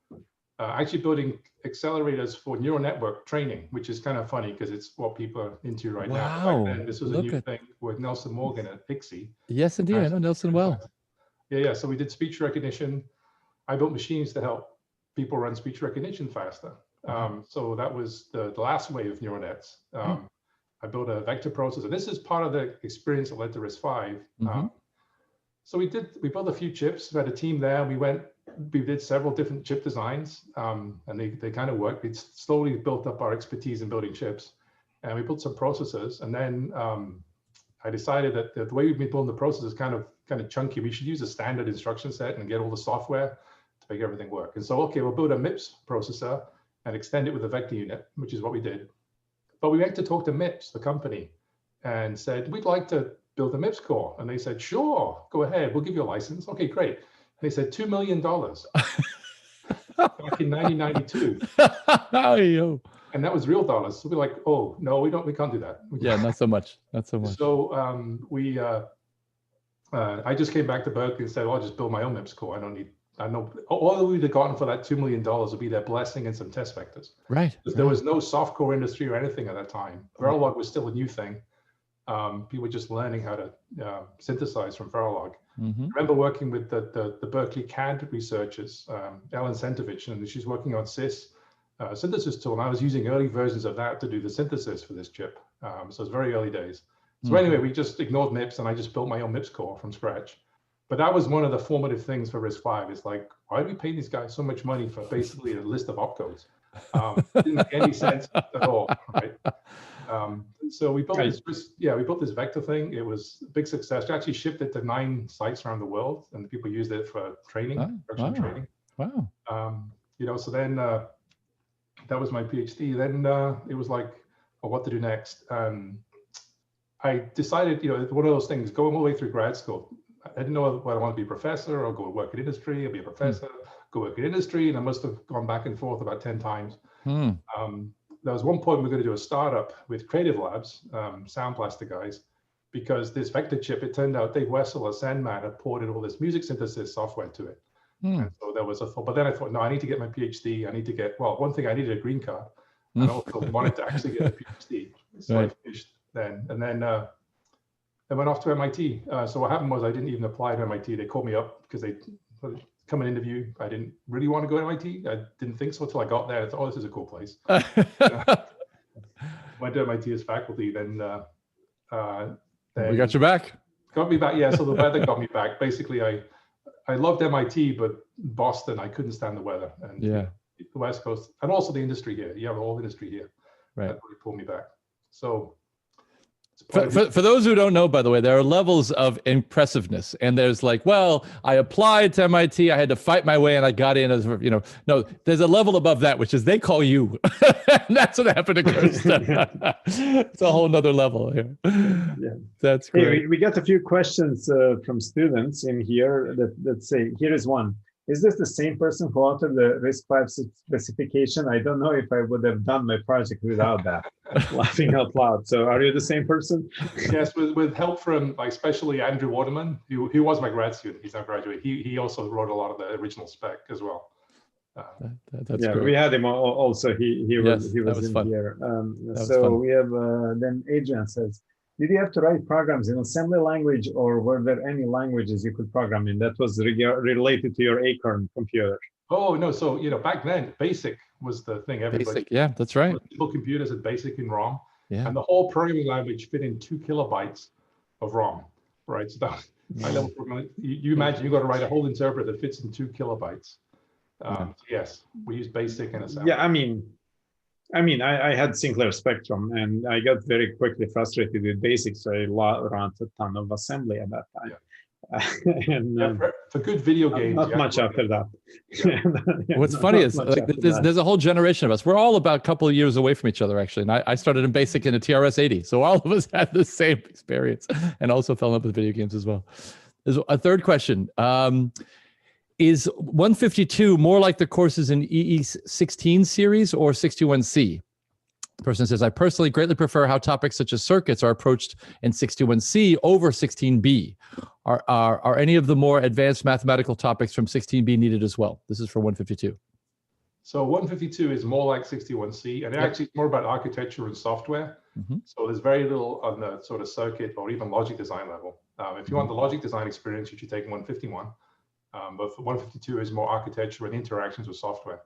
D: actually building accelerators for neural network training, which is kind of funny because it's what people are into right now. Back then, this was a new thing with Nelson Morgan at ICSI.
B: Yes, indeed. I know Nelson well.
D: Yeah. So we did speech recognition. I built machines to help people run speech recognition faster. So that was the last wave of neural nets. I built a vector processor. This is part of the experience that led to RISC-V. So we built a few chips. We had a team there. We did several different chip designs, and they kind of worked. We slowly built up our expertise in building chips, and we built some processors. And then I decided that the way we've been building the processor is kind of chunky. We should use a standard instruction set and get all the software to make everything work. And so, we'll build a MIPS processor and extend it with a vector unit, which is what we did. But we went to talk to MIPS, the company, and said, we'd like to build a MIPS core. And they said, sure, go ahead. We'll give you a license. Okay, great. They said $2 million back in 1992. And that was real dollars. So we're like, oh, no, we can't do that.
B: Not so much.
D: So I just came back to Berkeley and said, I'll just build my own MIPS core. I know all that we'd have gotten for that $2 million would be their blessing and some test vectors.
B: Right.
D: There was no softcore industry or anything at that time. Verilog was still a new thing. People were just learning how to synthesize from Verilog. I remember working with the Berkeley CAD researchers, Ellen Sentovich, and she's working on SIS synthesis tool. And I was using early versions of that to do the synthesis for this chip. So it's very early days. So anyway, we just ignored MIPS, and I just built my own MIPS core from scratch. But that was one of the formative things for RISC-V. It's like, why are we paying these guys so much money for basically a list of opcodes? Didn't make any sense at all, right? So we built this vector thing. It was a big success. We actually shipped it to 9 sites around the world, and people used it for training, training.
B: Wow.
D: So then that was my PhD. Then it was like, well, what to do next? I decided, one of those things, going all the way through grad school, I didn't know whether I wanted to be a professor or go work in industry, or be a professor, go work in industry, and I must have gone back and forth about 10 times. There was one point we were going to do a startup with Creative Labs, Sound Blaster guys, because this vector chip, it turned out Dave Wessel, a Sandman, had ported all this music synthesis software to it. And so there was a thought, but then I thought, no, I need to get my PhD. I need to get, one thing, I needed a green card. I also wanted to actually get a PhD. So I finished then. And then I went off to MIT. So what happened was I didn't even apply to MIT. They called me up because they come and interview. I didn't really want to go to MIT. I didn't think so until I got there. I thought, oh, this is a cool place. Went to MIT as faculty. Then
B: we got you back.
D: Got me back. Yeah. So the weather got me back. Basically, I loved MIT, but Boston, I couldn't stand the weather. And the West Coast, and also the industry here. You have all industry here.
B: Right.
D: That really pulled me back. So.
B: For those who don't know, by the way, there are levels of impressiveness, and there's like, well, I applied to MIT, I had to fight my way, and I got in as, no, there's a level above that, which is they call you. And that's what happened to Kirsten. It's a whole nother level here. Yeah, that's great.
A: Hey, we got a few questions from students in here that say, here is one. Is this the same person who authored the RISC-V specification? I don't know if I would have done my project without that. Laughing out loud. So are you the same person?
D: Yes, with help from especially Andrew Waterman, who was my grad student. He's now graduated. He also wrote a lot of the original spec as well.
B: That's
A: yeah,
B: great.
A: we had him also. He
B: Yes,
A: was
B: was
A: in
B: fun.
A: here.
B: was
A: So
B: fun.
A: we have then Adrian says, did you have to write programs in assembly language, or were there any languages you could program in? That was related to your Acorn computer.
D: Oh no, so back then BASIC was the thing. Everybody,
B: Basic, yeah, that's right.
D: Simple computers had BASIC in ROM,
B: Yeah.
D: and the whole programming language fit in 2 kilobytes of ROM, right? So that high-level programming. You imagine you got to write a whole interpreter that fits in 2 kilobytes. Yes, we use BASIC and assembly.
A: Yeah, I mean, I had Sinclair Spectrum, and I got very quickly frustrated with BASIC, so I ran a ton of assembly at that time.
D: Yeah.
A: And
D: for good video games,
A: not much after that.
B: Yeah. What's funny is like there's a whole generation of us. We're all about a couple of years away from each other, actually. And I started in BASIC in a TRS-80, so all of us had the same experience, and also fell in love with video games as well. There's a third question. Is 152 more like the courses in EE16 series or 61C? The person says, I personally greatly prefer how topics such as circuits are approached in 61C over 16B. Are any of the more advanced mathematical topics from 16B needed as well? This is for 152.
D: So 152 is more like 61C, and actually it's more about architecture and software. So there's very little on the sort of circuit or even logic design level. If you want the logic design experience, you should take 151. But for 152 is more architecture and interactions with software.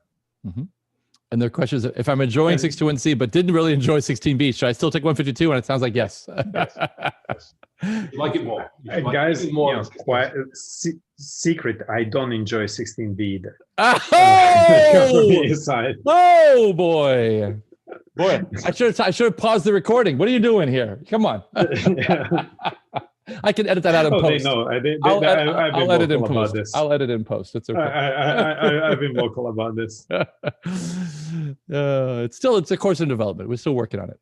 B: And their question is, if I'm enjoying 61C but didn't really enjoy 16B, should I still take 152? And it sounds like yes.
D: Yes. You like it more.
A: Guys, secret, I don't enjoy 16B either.
B: Oh boy. Boy, I should have paused the recording. What are you doing here? Come on. I can edit that out in post.
A: I'll
B: edit in post. I'll edit in post. It's okay.
A: I've been vocal about this.
B: It's a course in development. We're still working on it.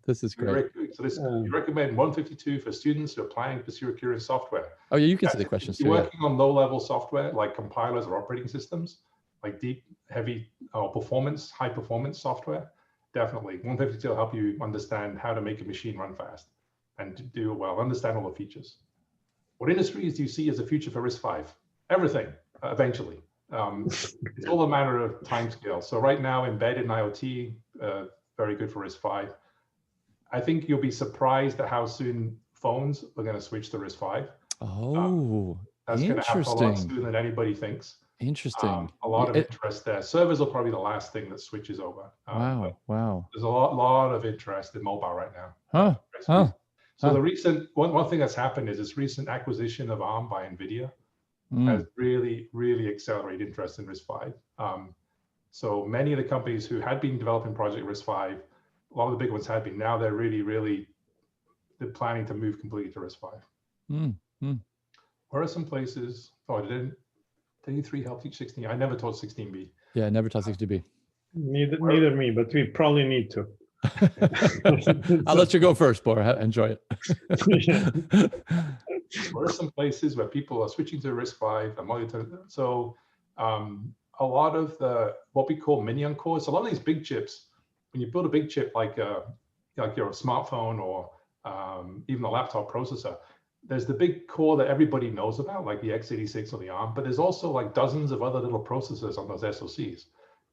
B: This is great.
D: So you recommend 152 for students who are planning to pursue a career in software.
B: Oh yeah, you can see the questions.
D: If you're working on low-level software like compilers or operating systems, like deep, heavy, high performance software, definitely 152 will help you understand how to make a machine run fast and to do it well, understand all the features. What industries do you see as a future for RISC-V? Everything, eventually. It's all a matter of time scale. So right now, embedded IoT, very good for RISC-V. I think you'll be surprised at how soon phones are going to switch to RISC-V.
B: Oh,
D: that's going to happen a lot sooner than anybody thinks.
B: Interesting.
D: A lot of interest there. Servers will probably be the last thing that switches over.
B: Wow.
D: There's a lot of interest in mobile right now. So the recent one thing that's happened is this recent acquisition of ARM by NVIDIA has really, really accelerated interest in RISC-V. So many of the companies who had been developing Project RISC-V, a lot of the big ones had been. Now they're really they're planning to move completely to RISC-V. Where are some places? Oh, did you3 help teach 16? I never taught 16B.
B: Yeah, I never taught 16B.
A: Neither me, but we probably need to.
B: I'll let you go first, Bor. Enjoy it.
D: There are some places where people are switching to RISC-V. So a lot of what we call minion cores, a lot of these big chips, when you build a big chip like your smartphone or even a laptop processor, there's the big core that everybody knows about, like the x86 or the ARM, but there's also like dozens of other little processors on those SoCs.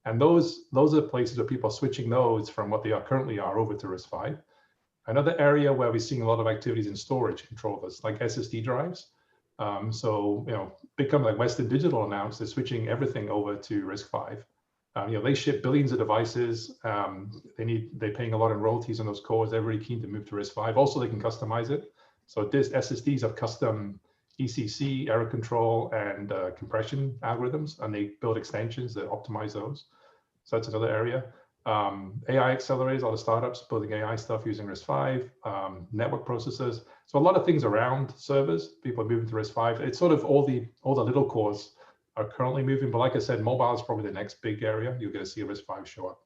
D: And those are places where people are switching those from what they currently are over to RISC-V. Another area where we're seeing a lot of activities in storage controllers, like SSD drives. Big companies like Western Digital announced they're switching everything over to RISC-V. They ship billions of devices. They're paying a lot in royalties on those cores. They're really keen to move to RISC-V. Also, they can customize it. So SSDs have custom ECC, error control, and compression algorithms, and they build extensions that optimize those. So that's another area. AI accelerators, all the startups building AI stuff using RISC-V, network processors. So a lot of things around servers, people are moving to RISC-V. It's sort of all the little cores are currently moving, but like I said, mobile is probably the next big area. You're going to see a RISC-V show up.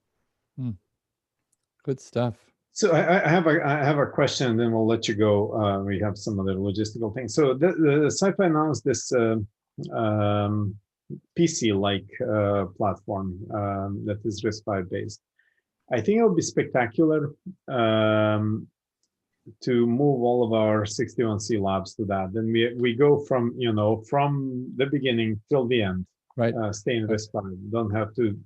B: Good stuff.
A: So I have a question, and then we'll let you go. We have some other logistical things. So the SciFi announced this PC-like platform that is RISC-V based. I think it would be spectacular to move all of our 61C labs to that. Then we go from from the beginning till the end
B: Right.
A: Stay in RISC-V. Don't have to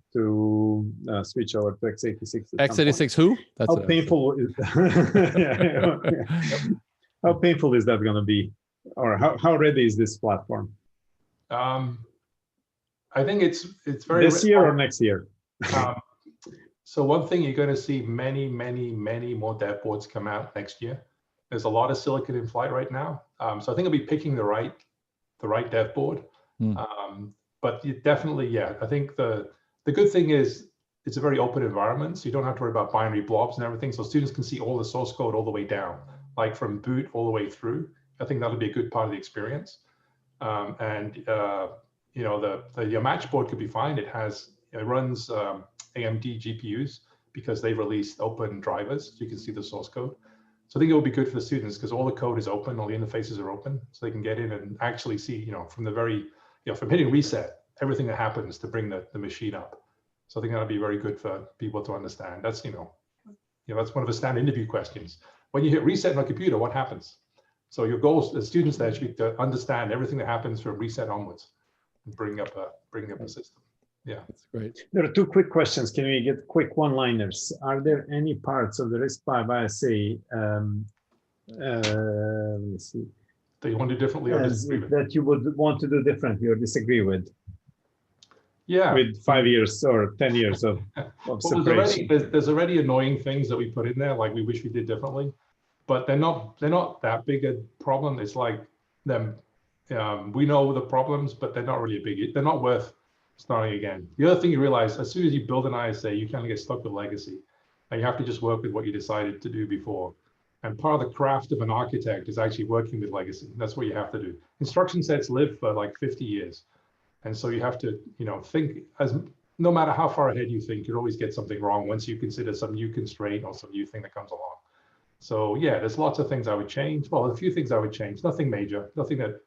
A: switch over to x86.
B: x86 who? That's
A: how painful is how painful is that going to be, or how ready is this platform?
D: I think it's very
A: this year or next year.
D: So one thing, you're going to see many more dev boards come out next year. There's a lot of silicon in flight right now, so I think I'll be picking the right dev board. But you definitely, yeah, I think the good thing is it's a very open environment, so you don't have to worry about binary blobs and everything. So students can see all the source code all the way down, like from boot all the way through. I think that'll be a good part of the experience. You know, your match board could be fine. It runs AMD GPUs because they released open drivers, so you can see the source code. So I think it will be good for the students because all the code is open, all the interfaces are open, so they can get in and actually see, you know, from the very, you know, from hitting reset, everything that happens to bring the machine up. So I think that'll be very good for people to understand. That's, you know, that's one of the standard interview questions. When you hit reset on a computer, what happens? So your goal as students there should be to understand everything that happens from reset onwards and bring up a system. Yeah, that's great.
A: There are two quick questions. Can we get quick one-liners? Are there any parts of the RISC-V ISA, let me see,
D: that you want to do differently or disagree with?
A: That you would want to do differently or disagree with?
D: Yeah,
A: with 5 years or 10 years of separation.
D: There's already annoying things that we put in there, like we wish we did differently, but they're not that big a problem. It's like them. We know the problems, but they're not really a big. They're not worth starting again. The other thing you realize, as soon as you build an ISA, you kind of get stuck with legacy. And you have to just work with what you decided to do before. And part of the craft of an architect is actually working with legacy. That's what you have to do. Instruction sets live for like 50 years. And so you have to, you know, think no matter how far ahead you think, you'll always get something wrong once you consider some new constraint or some new thing that comes along. So yeah, there's lots of things I would change. Well, a few things I would change, nothing major, nothing that,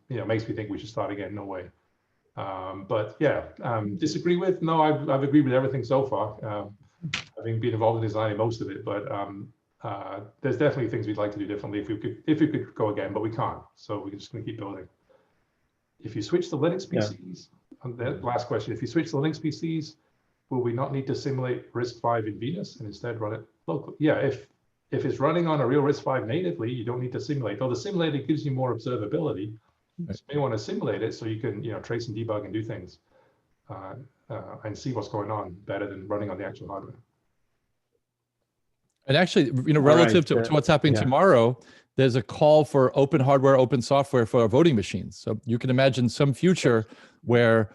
D: you know, makes me think we should start again, no way. But yeah, disagree with? No, I've agreed with everything so far. Having been involved in designing most of it, but there's definitely things we'd like to do differently if we could go again, but we can't. So we're just going to keep building. If you switch to Linux PCs, on that last question, if you switch to Linux PCs, will we not need to simulate RISC-V in Venus and instead run it locally? Yeah, if it's running on a real RISC-V natively, you don't need to simulate. Though the simulator gives you more observability. So you may want to simulate it so you can, you know, trace and debug and do things and see what's going on better than running on the actual hardware.
B: And actually, you know, relative to what's happening tomorrow, there's a call for open hardware, open software for voting machines. So you can imagine some future where,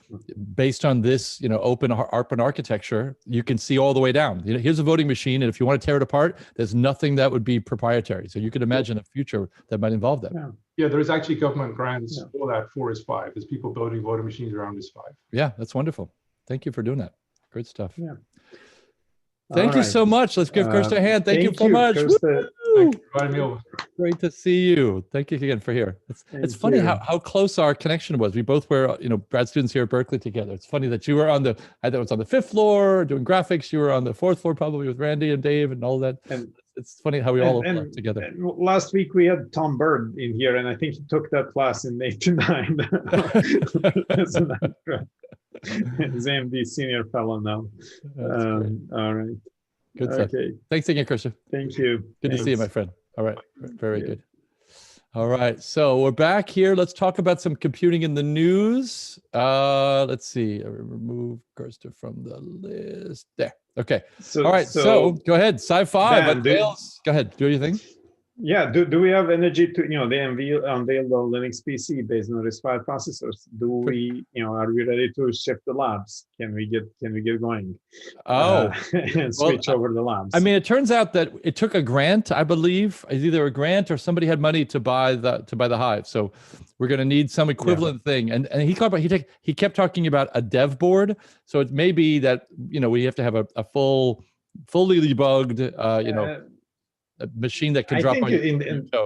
B: based on this, you know, open architecture, you can see all the way down. You know, here's a voting machine, and if you want to tear it apart, there's nothing that would be proprietary. So you could imagine a future that might involve that.
D: Yeah, there is actually government grants for that for RISC-V. There's people building voting machines around RISC-V.
B: Yeah, that's wonderful. Thank you for doing that. Great stuff.
A: Yeah.
B: Thank you so much. Let's give Kirsta a hand. Thank you so much.
D: Thank you for inviting me over.
B: Great to see you. Thank you again for here. It's funny how close our connection was. We both were, you know, grad students here at Berkeley together. It's funny that you were on the 5th floor doing graphics. You were on the 4th floor probably with Randy and Dave and all that. And it's funny how we all work together.
A: And last week we had Tom Bird in here, and I think he took that class in '89. He's AMD senior fellow now. All right.
B: Good stuff. Okay. Thanks again, Kirsta.
A: Thank you.
B: Good to see you, my friend. All right. Very good. All right. So we're back here. Let's talk about some computing in the news. Let's see. I remove Kirsta from the list. There. Okay. All right. So go ahead. SciFi. Go ahead. Do your thing.
A: Yeah. Do we have energy to, you know, they unveiled the Linux PC based on RISC-V processors? Do we, you know, are we ready to shift the labs? Can we get going? And switch over the labs?
B: I mean, it turns out that it took a grant, I believe. It's either a grant or somebody had money to buy the Hive. So we're going to need some equivalent thing. And he kept talking about a dev board. So it may be that, you know, we have to have a fully debugged, you know, a machine that can drop on your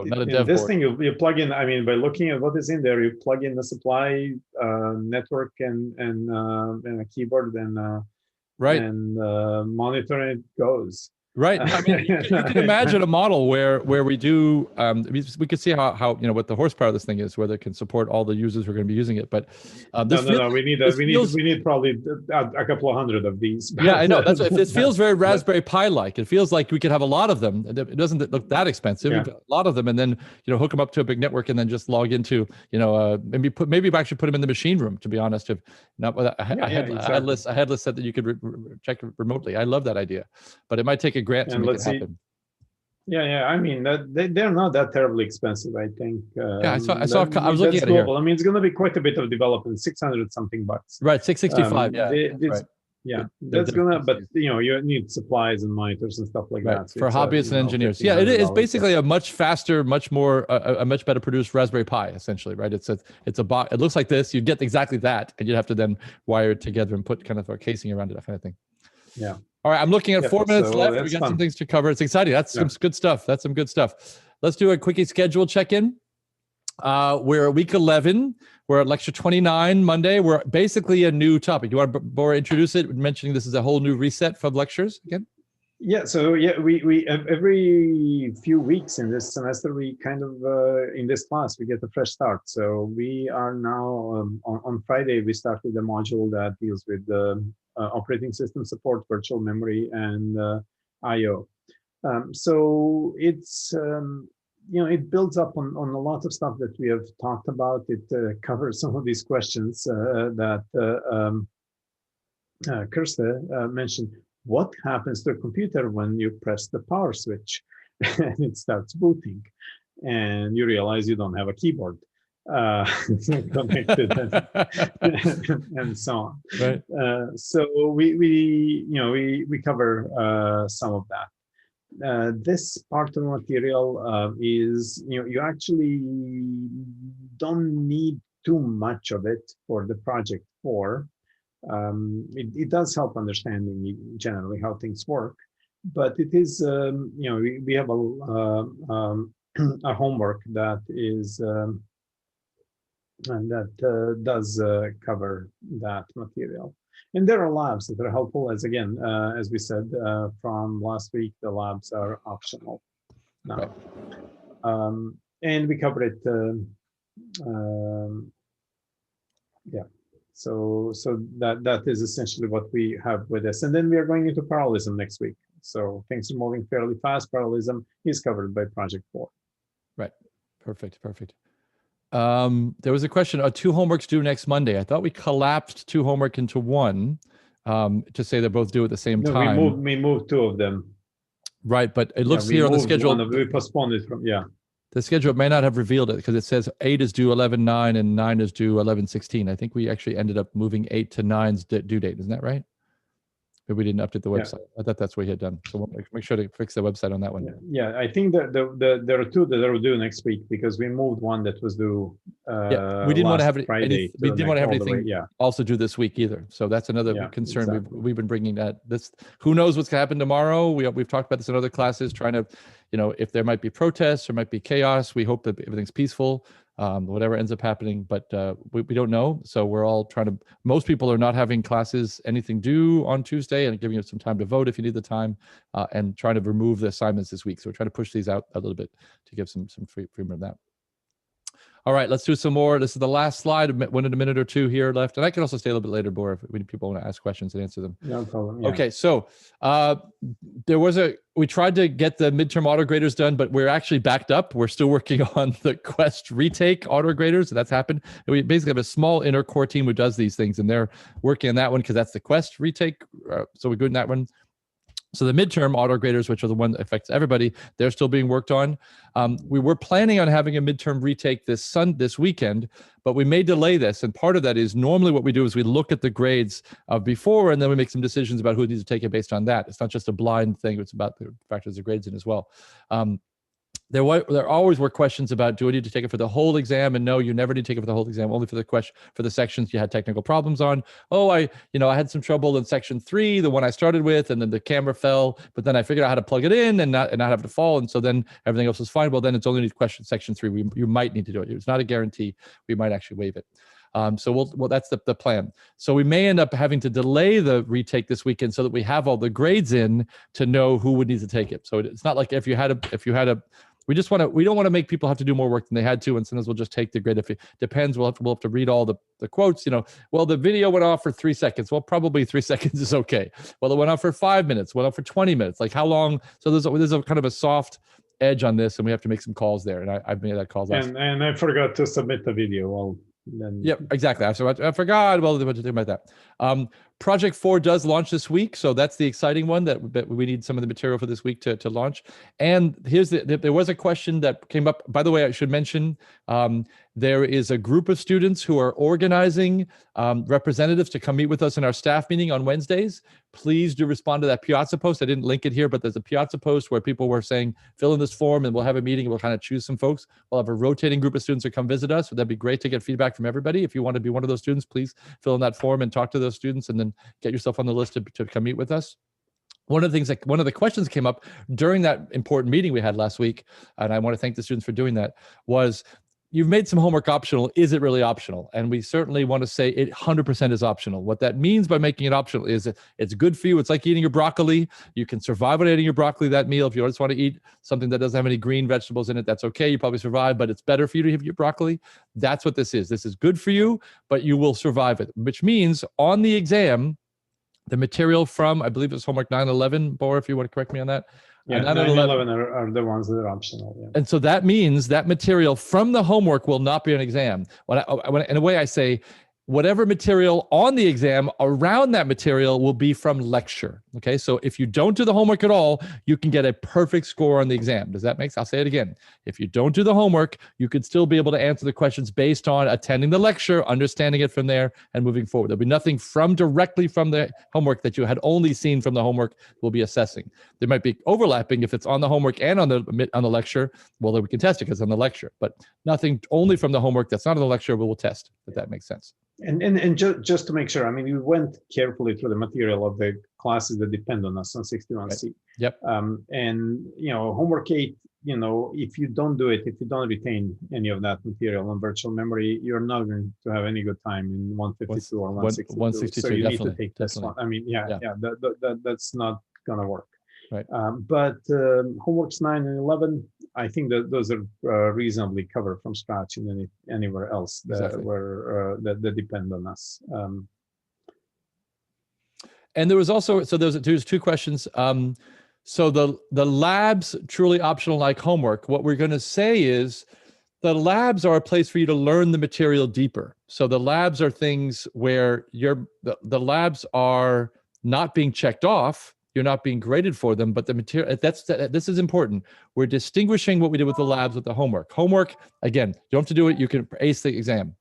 B: not a dev
A: this
B: board.
A: Thing you plug in, I mean, by looking at what is in there, you plug in the supply network and a keyboard and monitor, and it goes.
B: Right. I mean, you can imagine a model where we do, we could see how what the horsepower of this thing is, whether it can support all the users who are going to be using it. But
A: no. We need probably a couple of hundred of these.
B: Yeah, I know. That's it feels very Raspberry Pi like. It feels like we could have a lot of them. It doesn't look that expensive.
A: Yeah.
B: A lot of them, and then hook them up to a big network, and then just log into maybe actually put them in the machine room. To be honest, if not a headless set that you could check remotely. I love that idea, but it might take a grant to make it happen.
A: Yeah. I mean, they're not that terribly expensive, I think.
B: I was looking at it here.
A: I mean, it's going to be quite a bit of development, 600 something bucks.
B: Right, 665.
A: That's gonna. But you need supplies and monitors and stuff like that
B: for hobbyists and engineers. Yeah, it is basically a much faster, much more, a much better produced Raspberry Pi, essentially, right? It's a box. It looks like this. You get exactly that, and you'd have to then wire it together and put kind of a casing around it, that kind of thing.
A: Yeah.
B: All right, I'm looking at 4 minutes left. We got some things to cover. It's exciting. That's some good stuff. That's some good stuff. Let's do a quickie schedule check-in. We're at week 11. We're at lecture 29 Monday. We're basically a new topic. You want to, Bora, introduce it, mentioning this is a whole new reset of lectures again?
A: Yeah, so we every few weeks in this semester, we kind of, in this class, we get a fresh start. So we are now, on Friday, we started a module that deals with operating system support, virtual memory, and I/O. So it's, it builds up on a lot of stuff that we have talked about. It covers some of these questions that Kirsta mentioned. What happens to a computer when you press the power switch and it starts booting and you realize you don't have a keyboard connected and so on.
B: Right.
A: So we cover some of that. This part of the material is, you actually don't need too much of it for the project 4. It does help understanding generally how things work, but it is, we have a homework that is, and that does cover that material. And there are labs that are helpful, as we said from last week, the labs are optional now. Right. And we cover it, So that is essentially what we have with us. And then we are going into parallelism next week. So things are moving fairly fast. Parallelism is covered by Project 4.
B: Right. Perfect. There was a question, are 2 homeworks due next Monday? I thought we collapsed 2 homework into 1 to say they're both due at the same time.
A: We moved 2 of them.
B: Right, but it looks here on the schedule.
A: We postponed it from,
B: The schedule may not have revealed it because it says 8 is due 11/9 and 9 is due 11/16. I think we actually ended up moving 8 to 9's due date. Isn't that right? But we didn't update the website. I thought that's what we had done. So we'll make sure to fix the website on that one.
A: Yeah, I think that there are 2 that are due next week because we moved one that was due
B: we didn't want to have
A: Friday.
B: We didn't want to have anything also due this week either. So that's another concern.
A: Exactly.
B: We've been bringing that. Who knows what's going to happen tomorrow? We've talked about this in other classes, trying to, if there might be protests, there might be chaos. We hope that everything's peaceful. Whatever ends up happening, but we don't know. So we're all trying to, most people are not having classes, anything due on Tuesday, and giving you some time to vote if you need the time, and trying to remove the assignments this week. So we're trying to push these out a little bit to give some freedom of that. All right, let's do some more. This is the last slide, a minute or 2 here left. And I can also stay a little bit later, Bora, if people want to ask questions and answer them.
A: No problem. Yeah.
B: Okay, so we tried to get the midterm auto graders done, but we're actually backed up. We're still working on the Quest retake auto graders. So that's happened. And we basically have a small inner core team who does these things, and they're working on that one because that's the Quest retake. So we're good in that one. So the midterm auto graders, which are the one that affects everybody, they're still being worked on. We were planning on having a midterm retake this weekend, but we may delay this. And part of that is normally what we do is we look at the grades of before, and then we make some decisions about who needs to take it based on that. It's not just a blind thing. It's about the factors of grades in as well. There always were questions about, do I need to take it for the whole exam? And no, you never need to take it for the whole exam, only for the sections you had technical problems on. Oh, I had some trouble in section 3, the one I started with, and then the camera fell, but then I figured out how to plug it in and not have to fall. And so then everything else was fine. Well, then it's only section 3. You might need to do it. It's not a guarantee. We might actually waive it. So well, that's the plan. So we may end up having to delay the retake this weekend so that we have all the grades in to know who would need to take it. So it's not like if you had a we don't want to make people have to do more work than they had to, and sometimes we'll just take the grade. If it depends, we'll have to read all the quotes. Well, the video went off for 3 seconds. Well, probably 3 seconds is okay. Well, it went off for 5 minutes. Went off for 20 minutes. Like how long? So there's a kind of a soft edge on this, and we have to make some calls there. And I've made that call.
A: And I forgot to submit the video. Well, then.
B: Yep, exactly. I forgot. Well, what to do about that? Project 4 does launch this week, so that's the exciting one that we need some of the material for this week to launch. And here's there was a question that came up. By the way, I should mention there is a group of students who are organizing representatives to come meet with us in our staff meeting on Wednesdays. Please do respond to that Piazza post. I didn't link it here, but there's a Piazza post where people were saying, fill in this form and we'll have a meeting. We'll kind of choose some folks. We'll have a rotating group of students who come visit us. So that'd be great to get feedback from everybody. If you want to be one of those students, please fill in that form and talk to those students and then get yourself on the list to come meet with us. One of the questions that came up during that important meeting we had last week, and I want to thank the students for doing that, was you've made some homework optional. Is it really optional? And we certainly want to say it 100% is optional. What that means by making it optional is it's good for you. It's like eating your broccoli. You can survive on eating your broccoli that meal. If you just want to eat something that doesn't have any green vegetables in it, that's okay. You probably survive, but it's better for you to have your broccoli. That's what this is. This is good for you, but you will survive it, which means on the exam, the material from, I believe it's homework 9/11, Bor, if you want to correct me on that.
A: Yeah, 9/11 are the ones that are optional. Yeah.
B: And so that means that material from the homework will not be an exam. When in a way I say, whatever material on the exam around that material will be from lecture. Okay, so if you don't do the homework at all, you can get a perfect score on the exam. Does that make sense? I'll say it again. If you don't do the homework, you could still be able to answer the questions based on attending the lecture, understanding it from there, and moving forward. There'll be nothing directly from the homework that you had only seen from the homework we'll be assessing. There might be overlapping if it's on the homework and on the lecture. Well, then we can test it because it's on the lecture, but nothing only from the homework that's not on the lecture we'll test, if that makes sense.
A: And just to make sure, I mean, we went carefully through the material of the classes that depend on us on 61C.
B: Right. Yep.
A: And homework 8, if you don't do it, if you don't retain any of that material on virtual memory, you're not going to have any good time in 152 or 162.
B: 162,
A: so you
B: definitely,
A: need to take this one. I mean, yeah. That's not gonna work.
B: Right.
A: But homeworks 9 and 11, I think that those are reasonably covered from scratch in anywhere else that that depend on us.
B: And there was also, so there's two questions. So the labs truly optional like homework. What we're going to say is the labs are a place for you to learn the material deeper. So the labs are things where the labs are not being checked off. You're not being graded for them, but the material, this is important. We're distinguishing what we did with the labs with the homework. Homework, again, you don't have to do it. You can ace the exam.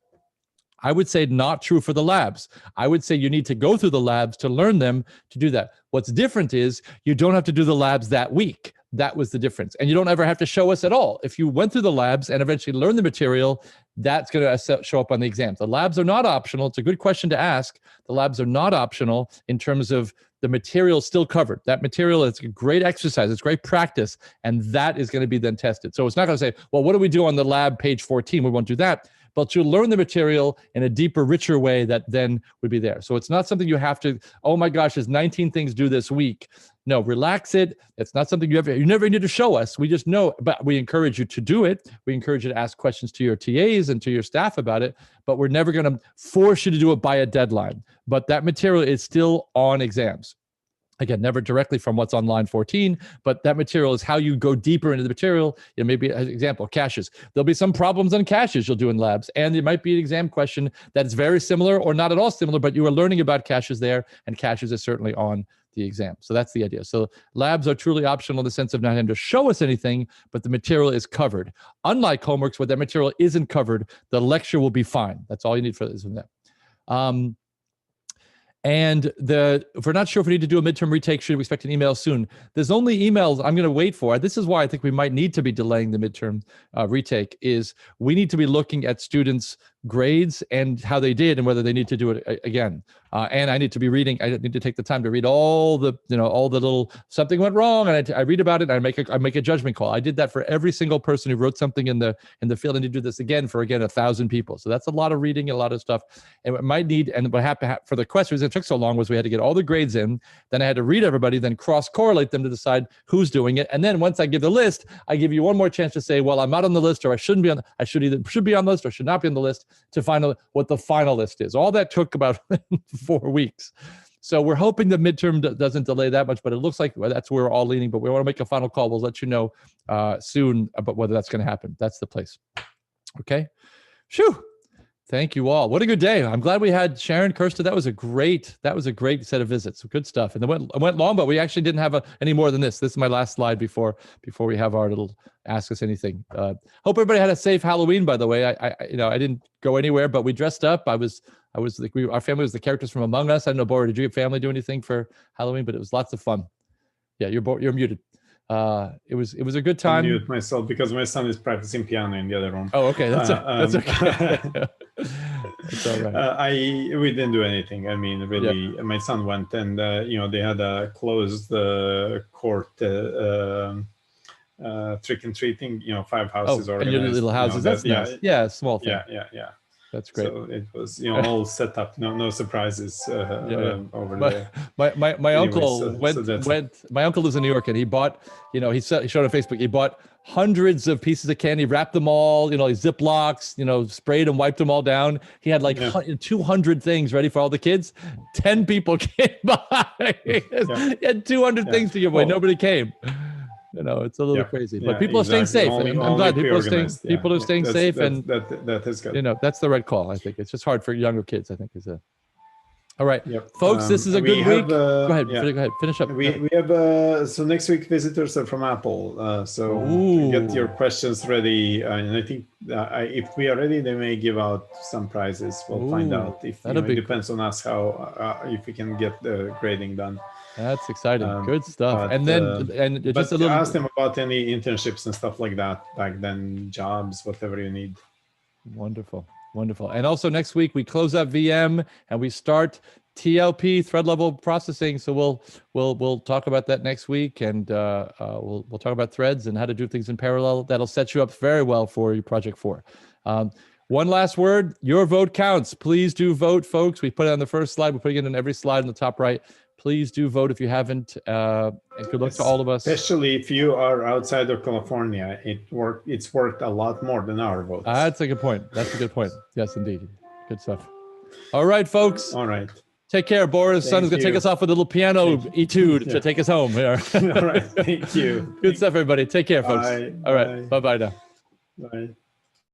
B: I would say not true for the labs. I would say you need to go through the labs to learn them to do that. What's different is you don't have to do the labs that week. That was the difference. And you don't ever have to show us at all. If you went through the labs and eventually learned the material, that's going to show up on the exams. The labs are not optional. It's a good question to ask. The labs are not optional in terms of the material still covered. That material is a great exercise. It's great practice. And that is going to be then tested. So it's not going to say, well, what do we do on the lab page 14? We won't do that. But you'll learn the material in a deeper, richer way that then would be there. So it's not something you have to, oh my gosh, there's 19 things due this week. No, relax it. It's not something you never need to show us. We just know, but we encourage you to do it. We encourage you to ask questions to your TAs and to your staff about it, but we're never going to force you to do it by a deadline. But that material is still on exams. Again, never directly from what's on line 14, but that material is how you go deeper into the material. Maybe an example, caches. There'll be some problems on caches you'll do in labs, and it might be an exam question that's very similar or not at all similar, but you are learning about caches there, and caches is certainly on the exam. So that's the idea. So labs are truly optional in the sense of not having to show us anything, but the material is covered. Unlike homeworks where that material isn't covered, the lecture will be fine. That's all you need for this and that. And if we're not sure if we need to do a midterm retake, should we expect an email soon? There's only emails I'm going to wait for. This is why I think we might need to be delaying the midterm retake, is we need to be looking at students grades and how they did and whether they need to do it again. And I need to be reading. I need to take the time to read all the, all the little, something went wrong, and I read about it, and I make a judgment call. I did that for every single person who wrote something in the field, and to do this again for 1,000 people. So that's a lot of reading, a lot of stuff. And it might need, and what happened for the questions, it took so long was we had to get all the grades in, then I had to read everybody, then cross-correlate them to decide who's doing it. And then once I give the list, I give you one more chance to say, well, I'm not on the list, or I shouldn't be on, I should be on the list or should not be on the list, to find out what the final list is. All that took about 4 weeks. So we're hoping the midterm doesn't delay that much, but it looks like that's where we're all leaning. But we want to make a final call. We'll let you know soon about whether that's going to happen. That's the place. Okay. Phew. Thank you all. What a good day. I'm glad we had Sharon, Kirsten. That was a great set of visits. Good stuff. And it went long, but we actually didn't have any more than this. This is my last slide before we have our little Ask Us Anything. Hope everybody had a safe Halloween, by the way. I didn't go anywhere, but we dressed up. I was like, our family was the characters from Among Us. I don't know, Bora, did your family do anything for Halloween? But it was lots of fun. Yeah, you're muted. It was a good time.
A: I mute myself because my son is practicing piano in the other room.
B: Oh, okay. That's okay. That's all right.
A: We didn't do anything. I mean, really, my son went, and they had a closed court trick and treating. 5 houses organized. And your little
B: houses. That's nice. Yeah, small thing.
A: Yeah.
B: That's great.
A: So it was, all set up. No surprises over there.
B: My uncle my uncle lives in New York, and he bought, he showed on Facebook, he bought hundreds of pieces of candy, wrapped them all, Ziplocs, sprayed and wiped them all down. He had 200 things ready for all the kids. 10 people came by. He had 200 things to give away. Nobody came. It's a little crazy, but people are staying safe. I'm glad people are staying safe, and
A: that is good.
B: That's the right call. I think it's just hard for younger kids. I think all right, folks. This is a good week. Go ahead. Finish up.
A: We have so next week visitors are from Apple. So get your questions ready, and I think if we are ready, they may give out some prizes. We'll find out. If it depends on us how if we can get the grading done.
B: That's exciting. Good stuff. Just a little.
A: Ask them about any internships and stuff like that back then, jobs, whatever you need.
B: Wonderful. And also next week we close up VM and we start TLP, thread level processing. So we'll talk about that next week, and we'll talk about threads and how to do things in parallel. That'll set you up very well for your project 4. One last word: your vote counts. Please do vote, folks. We put it on the first slide. We're putting it in every slide in the top right. Please do vote if you haven't. And good luck to all of us.
A: Especially if you are outside of California, it's worth a lot more than our votes.
B: That's a good point. Yes, indeed. Good stuff. All right, folks.
A: All right.
B: Take care. Boris' son is going to take us off with a little piano etude to take us home. Here.
A: All right. Thank you.
B: Good stuff, everybody. Take care, folks.
A: Bye.
B: All right. Bye-bye now.
A: Bye.